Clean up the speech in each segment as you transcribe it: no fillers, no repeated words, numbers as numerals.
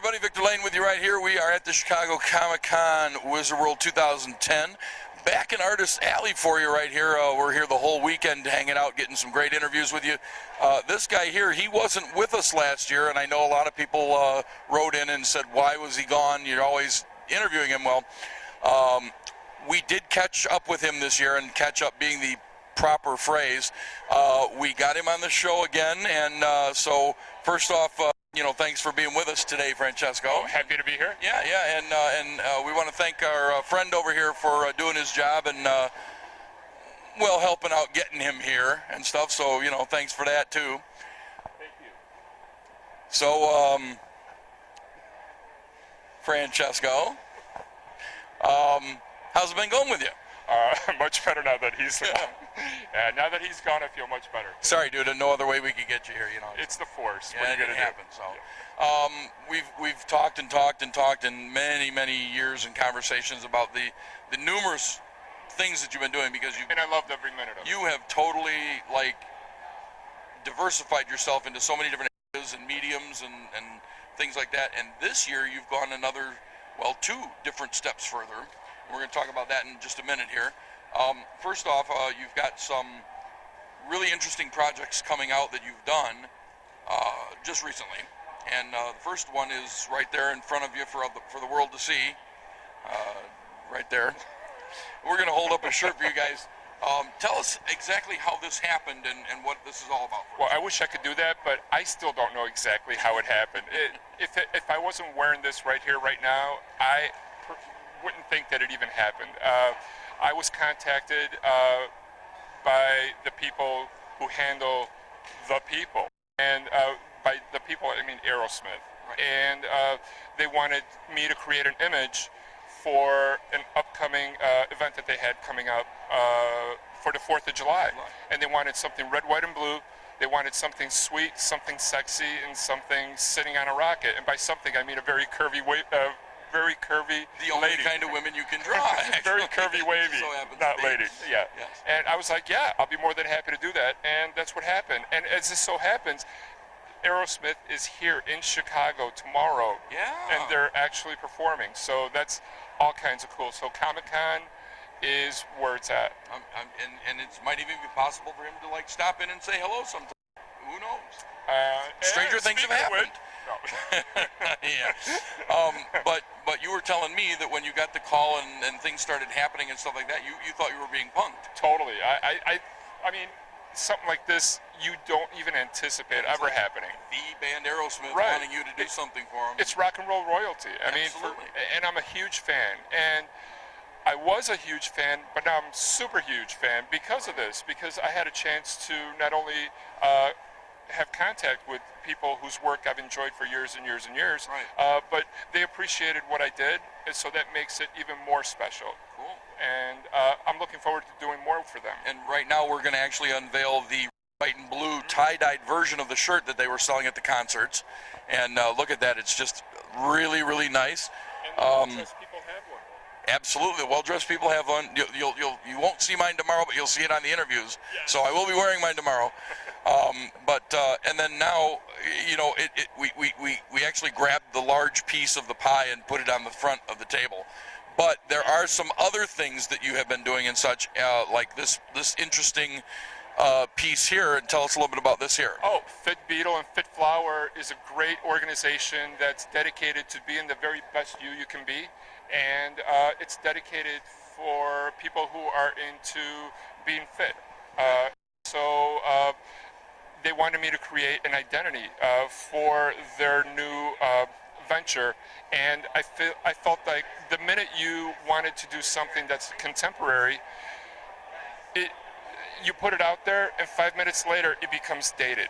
everybody, Victor Lane with you right here. We are at the Chicago Comic-Con Wizard World 2010. Back in Artist Alley for you right here. We're here the whole weekend hanging out, getting some great interviews with you. This guy here, he wasn't with us last year, and I know a lot of people wrote in and said, why was he gone? You're always interviewing him. Well, we did catch up with him this year, and catch up being the proper phrase. We got him on the show again, and so first off, thanks for being with us today, Francesco. Oh, happy to be here. Yeah, and we want to thank our friend over here for doing his job and, helping out getting him here and stuff. So, thanks for that, too. Thank you. So, Francesco, how's it been going with you? Much better now that he's gone. Now that he's gone, I feel much better. Sorry, dude. No other way we could get you here. It's the force. Yeah, what are you it gonna happens. do? So, Yeah. we've talked in many years and conversations about the numerous things that you've been doing, because And I loved every minute of it. you have totally diversified yourself into so many different areas and mediums and things like that. And this year you've gone another, two different steps further. We're going to talk about that in just a minute here. First off, you've got some really interesting projects coming out that you've done just recently, and the first one is right there in front of you for the world to see, right there. We're going to hold up a shirt for you guys. Tell us exactly how this happened and what this is all about. Well, I wish I could do that, but I still don't know exactly how it happened. If I wasn't wearing this right here, right now, I wouldn't think that it even happened. I was contacted by the people who handle the people, and by the people I mean Aerosmith, right. And they wanted me to create an image for an upcoming event that they had coming up for the 4th of July, Right. And they wanted something red, white, and blue. They wanted something sweet, something sexy, and something sitting on a rocket. And by something, I mean a very curvy very curvy The only lady. kind of women you can draw. Very curvy, wavy, So happens not to be. lady. Yeah. Yes. And I was like, yeah, I'll be more than happy to do that. And that's what happened. And as this so happens, Aerosmith is here in Chicago tomorrow. Yeah. And they're actually performing. So that's all kinds of cool. So Comic-Con is where it's at. And it might even be possible for him to stop in and say hello sometime. Who knows? Stranger things have speaking of happened. which- no. Yeah. But you were telling me that when you got the call and things started happening and stuff like that, you thought you were being punked. Totally. I mean, something like this, you don't even anticipate ever happening. The band Aerosmith Right. wanting you to do something for them. It's rock and roll royalty. I mean, Absolutely. and I'm a huge fan. And I was a huge fan, but now I'm super huge fan because of this, because I had a chance to not only have contact with people whose work I've enjoyed for years and years and years, Right. but they appreciated what I did, and so that makes it even more special. Cool. And I'm looking forward to doing more for them. And right now we're going to actually unveil the white and blue tie-dyed version of the shirt that they were selling at the concerts. And look at that. It's just really, really nice. And because people have one. Absolutely. Well-dressed people have one. You won't see mine tomorrow, but you'll see it on the interviews. Yes. So I will be wearing mine tomorrow. And then now, we actually grabbed the large piece of the pie and put it on the front of the table. But there are some other things that you have been doing and such, like this interesting piece here. And tell us a little bit about this here. Oh, Fit Beetle and Fit Flower is a great organization that's dedicated to being the very best you can be. And it's dedicated for people who are into being fit. So they wanted me to create an identity for their new venture, and I felt like the minute you wanted to do something that's contemporary, you put it out there, and 5 minutes later it becomes dated.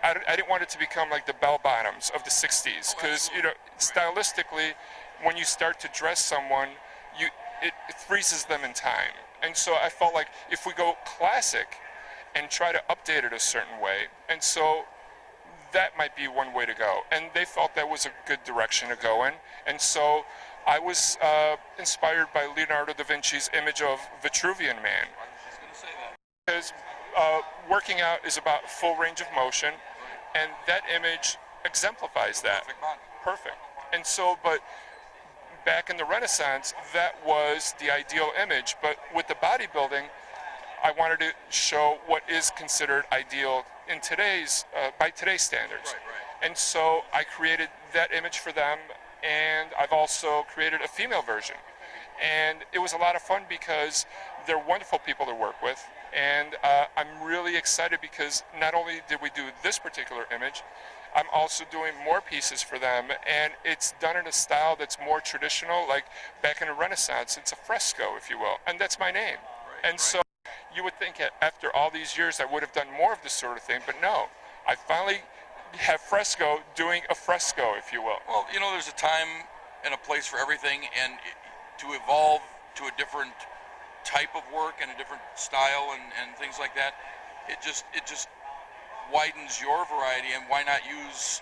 I didn't want it to become like the bell bottoms of the 60s, because stylistically, when you start to dress someone, it freezes them in time. And so I felt like if we go classic and try to update it a certain way, and so that might be one way to go. And they felt that was a good direction to go in. And so I was inspired by Leonardo da Vinci's image of Vitruvian Man. I was just going to say that. Because working out is about full range of motion, and that image exemplifies that. Perfect body. Perfect. And so, but back in the Renaissance, that was the ideal image. But with the bodybuilding, I wanted to show what is considered ideal in today's by today's standards. Right, right. And so I created that image for them, and I've also created a female version. And it was a lot of fun because they're wonderful people to work with. And I'm really excited because not only did we do this particular image, I'm also doing more pieces for them, and it's done in a style that's more traditional, like back in the Renaissance. It's a fresco, if you will, and that's my name. Right, and so you would think after all these years I would have done more of this sort of thing, but no. I finally have fresco doing a fresco, if you will. Well, you know, there's a time and a place for everything, and to evolve to a different type of work and a different style and things like that, it just widens your variety. And why not use,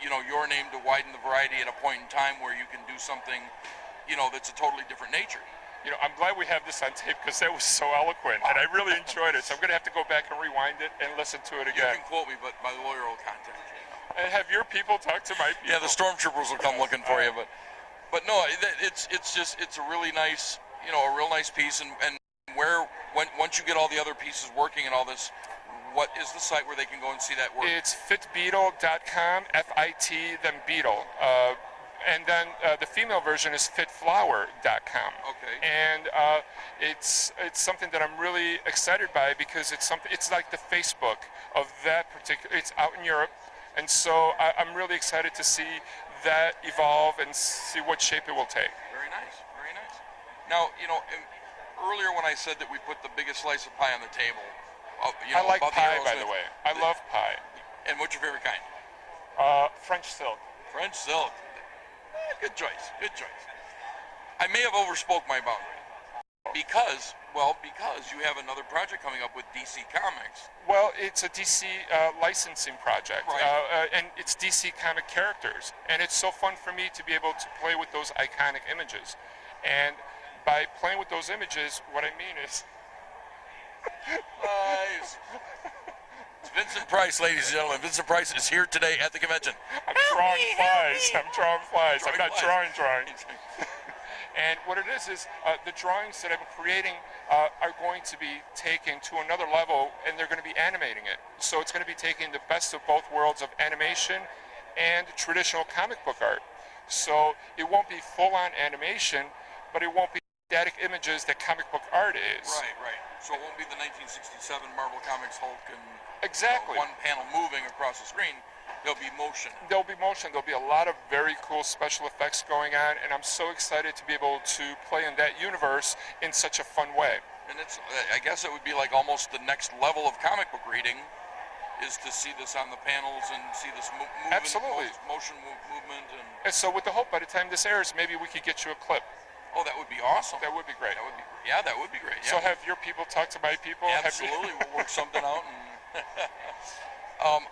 you know, your name to widen the variety at a point in time where you can do something, you know, that's a totally different nature. You know, I'm glad we have this on tape because that was so eloquent, and I really enjoyed it. So I'm going to have to go back and rewind it and listen to it again. You can quote me, but my lawyer will contact you. And have your people talk to my people. Yeah, the stormtroopers will come looking for you, but no, it's a really nice, you know, a real nice piece. And once you get all the other pieces working and all this, what is the site where they can go and see that work? It's fitbeetle.com, F-I-T, then Beetle. And then the female version is fitflower.com. Okay. And it's something that I'm really excited by because it's like the Facebook of that particular. It's out in Europe, and so I'm really excited to see that evolve and see what shape it will take. Very nice, very nice. Now, you know, earlier when I said that we put the biggest slice of pie on the table, you know, I like about pie, the by the way. I love pie. And what's your favorite kind? French silk. French silk. Good choice. Good choice. I may have overspoke my boundary because you have another project coming up with DC Comics. Well, it's a DC licensing project, Right. and it's DC comic characters, and it's so fun for me to be able to play with those iconic images. And by playing with those images, what I mean is, Nice. It's Vincent Price, ladies and gentlemen. Vincent Price is here today at the convention. I'm drawing flies. I'm drawing flies. I'm not Drawing drawing. And what it is the drawings that I'm creating are going to be taken to another level, and they're going to be animating it. So it's going to be taking the best of both worlds of animation and traditional comic book art. So it won't be full-on animation, but it won't be static images that comic book art is. Right. So it won't be the 1967 Marvel Comics Hulk and Exactly. one panel moving across the screen. There'll be motion. There'll be motion. There'll be a lot of very cool special effects going on, and I'm so excited to be able to play in that universe in such a fun way. And it's, I guess it would be like almost the next level of comic book reading is to see this on the panels and see this movement, Absolutely. motion movement. And so with the hope by the time this airs, maybe we could get you a clip. Oh, that would be awesome. That would be great. That would be great. So Yeah. have your people talk to my people? Absolutely, we'll work something out. And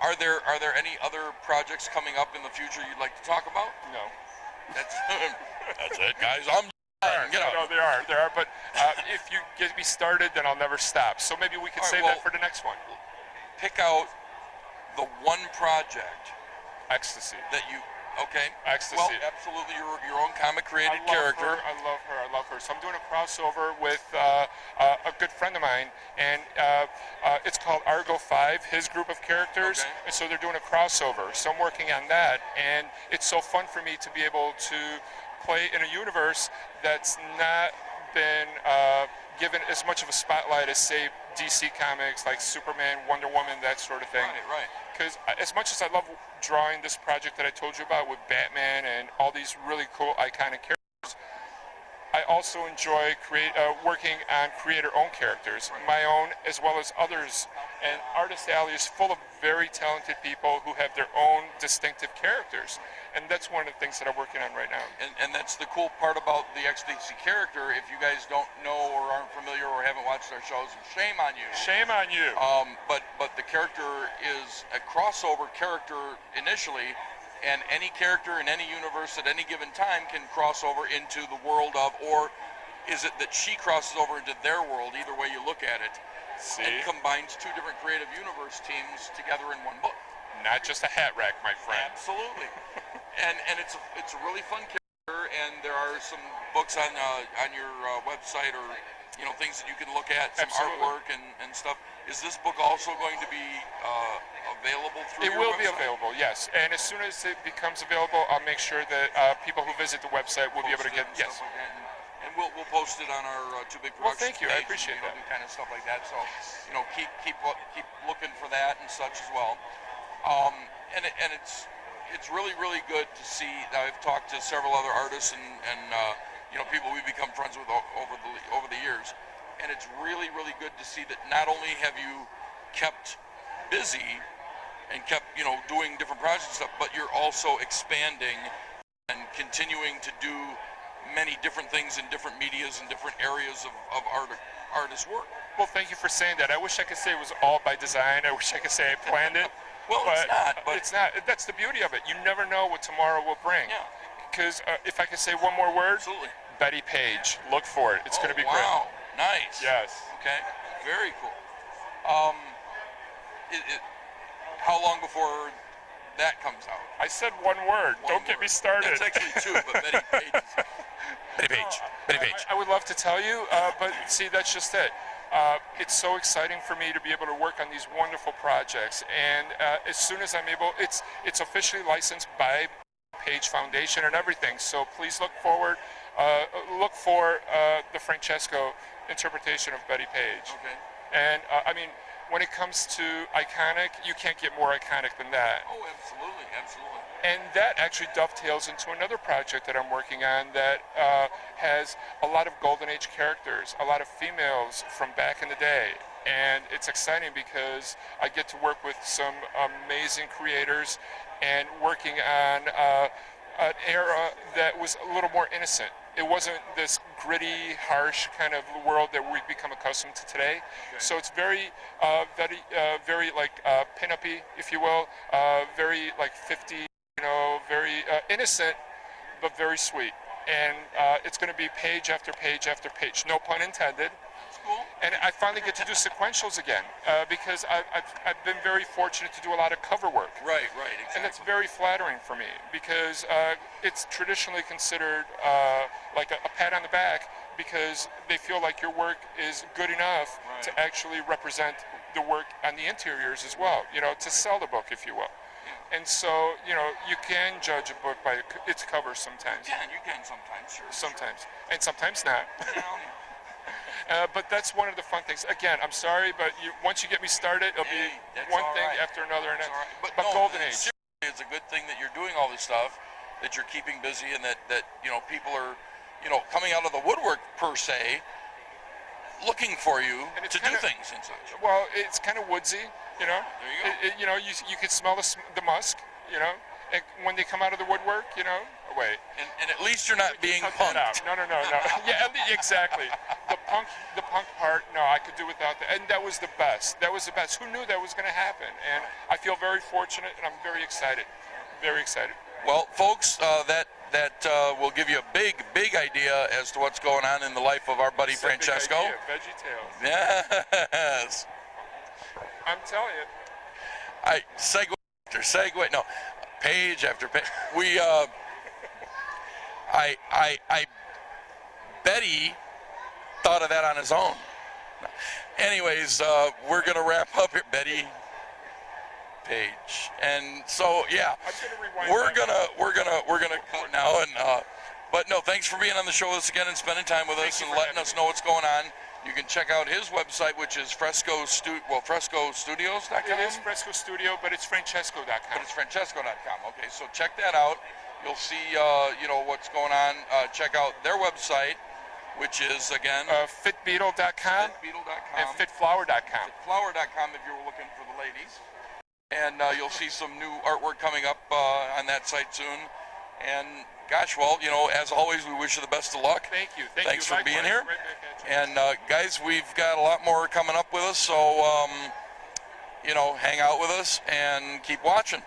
are there any other projects coming up in the future you'd like to talk about? No. That's it, guys. I'm get out. No, there are. But if you get me started, then I'll never stop. So maybe we can All right, save well, that for the next one. Pick out the one project Ecstasy. that you. Okay. Ecstasy. Well, absolutely, your own comic created character. I love her. So I'm doing a crossover with a good friend of mine, and it's called Argo 5, his group of characters. Okay. And so they're doing a crossover. So I'm working on that, and it's so fun for me to be able to play in a universe that's not been given as much of a spotlight as, say, DC Comics, like Superman, Wonder Woman, that sort of thing. Right. Because as much as I love drawing this project that I told you about with Batman and all these really cool iconic characters, I also enjoy working on creator-owned characters, my own as well as others. And Artist Alley is full of very talented people who have their own distinctive characters. And that's one of the things that I'm working on right now. And that's the cool part about the XDC character. If you guys don't know or aren't familiar or haven't watched our shows, shame on you. Shame on you. But the character is a crossover character initially, and any character in any universe at any given time can cross over into the world of, or is it that she crosses over into their world, either way you look at it, See? and combines two different creative universe teams together in one book. not just a hat rack, my friend. Absolutely. and it's a really fun character, and there are some books on your website, or things that you can look at, some Absolutely. artwork and stuff. Is this book also going to be available through It your will be website? available, yes. And as soon as it becomes available, I'll make sure that people who visit the website will be able to get, Post it and yes. stuff like that, and we'll post it on our Too Big Well, Productions thank you. I page, appreciate and, that. do kind of stuff like that. So keep looking for that and such as well. And it's really good to see. I've talked to several other artists and people we've become friends with over the years, and it's really good to see that not only have you kept busy and kept doing different projects and stuff, but you're also expanding and continuing to do many different things in different medias and different areas of artist work. Well, thank you for saying that. I wish I could say it was all by design. I wish I could say I planned it. Well, it's not. But it's not. That's the beauty of it. You never know what tomorrow will bring. Yeah. Because if I could say one more word, Absolutely. Betty Page. Look for it. It's going to be wow. great. Nice. Yes. Okay. Very cool. How long before that comes out? I said one word. One Don't get word. me started. That's actually two, but Betty Page. Betty Page. Betty Page. I would love to tell you, but see, that's just it. It's so exciting for me to be able to work on these wonderful projects, and as soon as I'm able, it's officially licensed by Page Foundation and everything. So please look for the Francesco interpretation of Betty Page. Okay. And I mean, when it comes to iconic, you can't get more iconic than that. Oh, absolutely, absolutely. And that actually dovetails into another project that I'm working on that has a lot of Golden Age characters, a lot of females from back in the day. And it's exciting because I get to work with some amazing creators and working on an era that was a little more innocent. It wasn't this gritty, harsh kind of world that we've become accustomed to today. Okay. So it's very like pin-uppy, if you will, very like 50, very innocent, but very sweet. And it's going to be page after page after page, no pun intended. That's cool. And I finally get to do sequentials again because I've been very fortunate to do a lot of cover work. Right, exactly. And that's very flattering for me because it's traditionally considered like a pat on the back because they feel like your work is good enough to actually represent the work on the interiors as well, to sell the book, if you will. And so, you can judge a book by its cover sometimes. You can sometimes, sure. Sometimes. And sometimes not. Sure. But that's one of the fun things. Again, I'm sorry, but once you get me started, it'll be that's one all thing right. after another. That's all right. But no, Golden Age. Seriously, it's a good thing that you're doing all this stuff, that you're keeping busy, and that people are, coming out of the woodwork per se, looking for you to do things and such. Well, it's kind of woodsy, There you go. You can smell the musk, and when they come out of the woodwork, wait. And at least you're not being Cut that out. punked. No. Yeah, exactly. The punk part, no, I could do without that. And that was the best. Who knew that was going to happen? And I feel very fortunate, and I'm very excited. Very excited. Well, folks, that will give you a big idea as to what's going on in the life of our buddy Francesco. Veggie Tales. Yes. I'm telling you. Segue after segue. No, page after page. We, Betty thought of that on his own. Anyways, we're gonna wrap up here, Betty Page, and so yeah, we're gonna cut now. And but no, thanks for being on the show with us again and spending time with us and letting us know what's going on. You can check out his website, which is FrescoStudios.com. It is Fresco Studio, but it's Francesco.com. But it's Francesco.com. Okay, so check that out. You'll see, what's going on. Check out their website, which is, again, Fitbeetle.com and Fitflower.com. Fitflower.com if you're looking for the ladies. And you'll see some new artwork coming up on that site soon. And gosh, well, as always, we wish you the best of luck. Thank you. Thanks for being Likewise. here. Right back at you. And guys, we've got a lot more coming up with us, so hang out with us and keep watching.